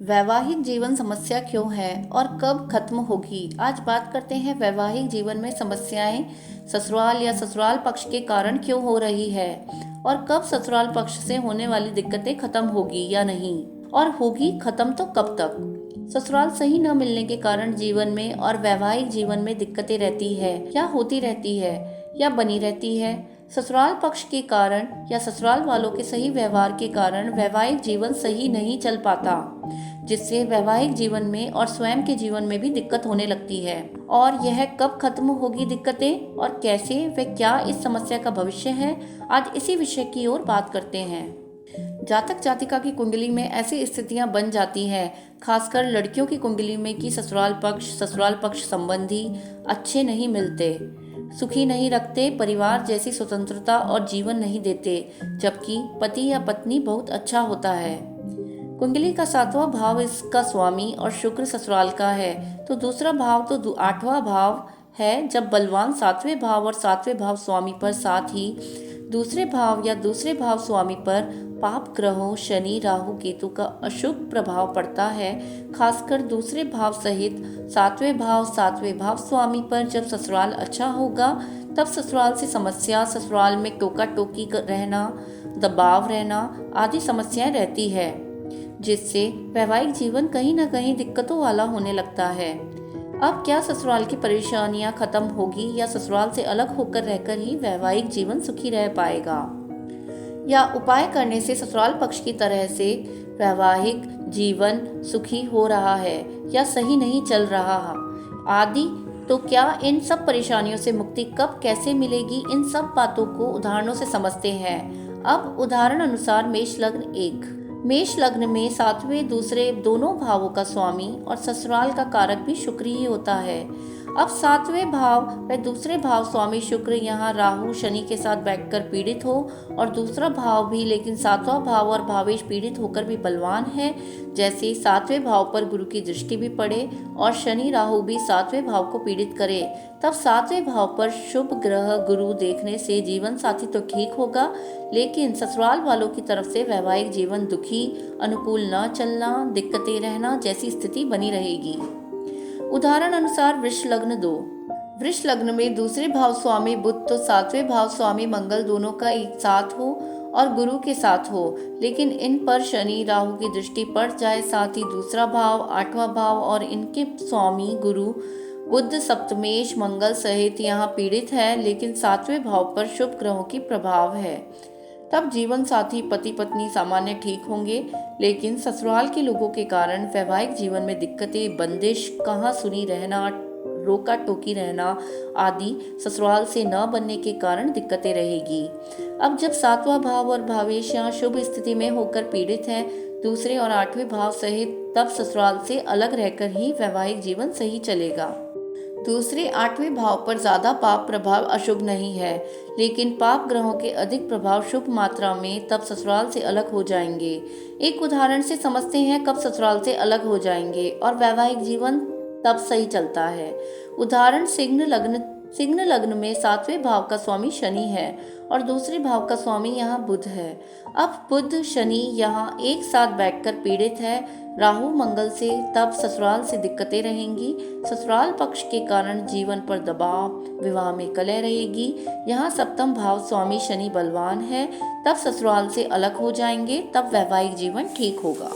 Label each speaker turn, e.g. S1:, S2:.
S1: वैवाहिक जीवन समस्या क्यों है और कब खत्म होगी? आज बात करते हैं वैवाहिक जीवन में समस्याएं ससुराल या ससुराल पक्ष के कारण क्यों हो रही है और कब ससुराल पक्ष से होने वाली दिक्कतें खत्म होगी या नहीं, और होगी खत्म तो कब तक। ससुराल सही न मिलने के कारण जीवन में और वैवाहिक जीवन में दिक्कतें रहती है या होती रहती है या बनी रहती है। ससुराल पक्ष के कारण या ससुराल वालों के सही व्यवहार के कारण वैवाहिक जीवन सही नहीं चल पाता, जिससे वैवाहिक जीवन में और स्वयं के जीवन में भी दिक्कत होने लगती है। और यह कब खत्म होगी दिक्कतें और कैसे व क्या इस समस्या का भविष्य है, आज इसी विषय की ओर बात करते हैं। जातक जातिका की कुंडली में ऐसी स्थितियां बन जाती हैं, खासकर लड़कियों की कुंडली में, कि ससुराल पक्ष संबंधी अच्छे नहीं मिलते, सुखी नहीं रखते, परिवार जैसी स्वतंत्रता और जीवन नहीं देते, जबकि पति या पत्नी बहुत अच्छा होता है। कुंडली का 7वां भाव इसका स्वामी और शुक्र ससुराल का है, तो दूसरा भाव तो 8वां भाव है, जब बलवान 7वें भाव और 7वें भाव स्वामी पर, साथ ही दूसरे भाव या दूसरे भाव स्वामी पर पाप ग्रहों शनि राहु केतु का अशुभ प्रभाव पड़ता है। खासकर दूसरे भाव सहित 7वें भाव स्वामी पर जब ससुराल अच्छा होगा, तब ससुराल से समस्या, ससुराल में टोका टोकी रहना, दबाव रहना आदि समस्याएं रहती है, जिससे वैवाहिक जीवन कहीं न कहीं दिक्कतों वाला होने लगता है। अब क्या ससुराल की परेशानियां खत्म होगी या ससुराल से अलग होकर रहकर ही वैवाहिक जीवन सुखी रह पाएगा, या उपाय करने से ससुराल पक्ष की तरह से वैवाहिक जीवन सुखी हो रहा है या सही नहीं चल रहा आदि। तो क्या इन सब परेशानियों से मुक्ति कब कैसे मिलेगी, इन सब बातों को उदाहरणों से समझते हैं। अब उदाहरण अनुसार मेष लग्न में 7वें दूसरे दोनों भावों का स्वामी और ससुराल का कारक भी शुक्र ही होता है। अब 7वें भाव व दूसरे भाव स्वामी शुक्र यहाँ राहु शनि के साथ बैठकर पीड़ित हो, और दूसरा भाव भी, लेकिन 7वां भाव और भावेश पीड़ित होकर भी बलवान है, जैसे 7वें भाव पर गुरु की दृष्टि भी पड़े और शनि राहु भी 7वें भाव को पीड़ित करे, तब 7वें भाव पर शुभ ग्रह गुरु देखने से जीवन साथी तो ठीक होगा, लेकिन ससुराल वालों की तरफ से वैवाहिक जीवन दुखी, अनुकूल न चलना, दिक्कतें रहना जैसी स्थिति बनी रहेगी। उदाहरण अनुसार वृष लग्न में दूसरे भाव स्वामी बुध तो 7वें भाव स्वामी मंगल दोनों का एक साथ हो और गुरु के साथ हो, लेकिन इन पर शनि राहु की दृष्टि पड़ जाए, साथ ही दूसरा भाव 8वां भाव और इनके स्वामी गुरु बुध सप्तमेश मंगल सहित यहाँ पीड़ित है, लेकिन 7वें भाव पर शुभ ग्रहों की प्रभाव है, तब जीवन साथी पति पत्नी सामान्य ठीक होंगे, लेकिन ससुराल के लोगों के कारण वैवाहिक जीवन में दिक्कतें, बंदिश, कहाँ सुनी रहना, रोका टोकी रहना आदि ससुराल से न बनने के कारण दिक्कतें रहेगी। अब जब 7वां भाव और भावेश यहाँ शुभ स्थिति में होकर पीड़ित है, दूसरे और 8वें भाव सहित, तब ससुराल से अलग रहकर ही वैवाहिक जीवन सही चलेगा। दूसरे 8वें भाव पर ज्यादा पाप प्रभाव अशुभ नहीं है, लेकिन पाप ग्रहों के अधिक प्रभाव शुभ मात्रा में, तब ससुराल से अलग हो जाएंगे। एक उदाहरण से समझते हैं कब ससुराल से अलग हो जाएंगे और वैवाहिक जीवन तब सही चलता है। उदाहरण सिंह लग्न में 7वें भाव का स्वामी शनि है और दूसरे भाव का स्वामी यहाँ बुध है। अब बुध शनि यहाँ एक साथ बैठकर पीड़ित है राहु मंगल से, तब ससुराल से दिक्कतें रहेंगी। ससुराल पक्ष के कारण जीवन पर दबाव, विवाह में कलह रहेगी। यहाँ 7वां भाव स्वामी शनि बलवान है, तब ससुराल से अलग हो जाएंगे, तब वैवाहिक जीवन ठीक होगा।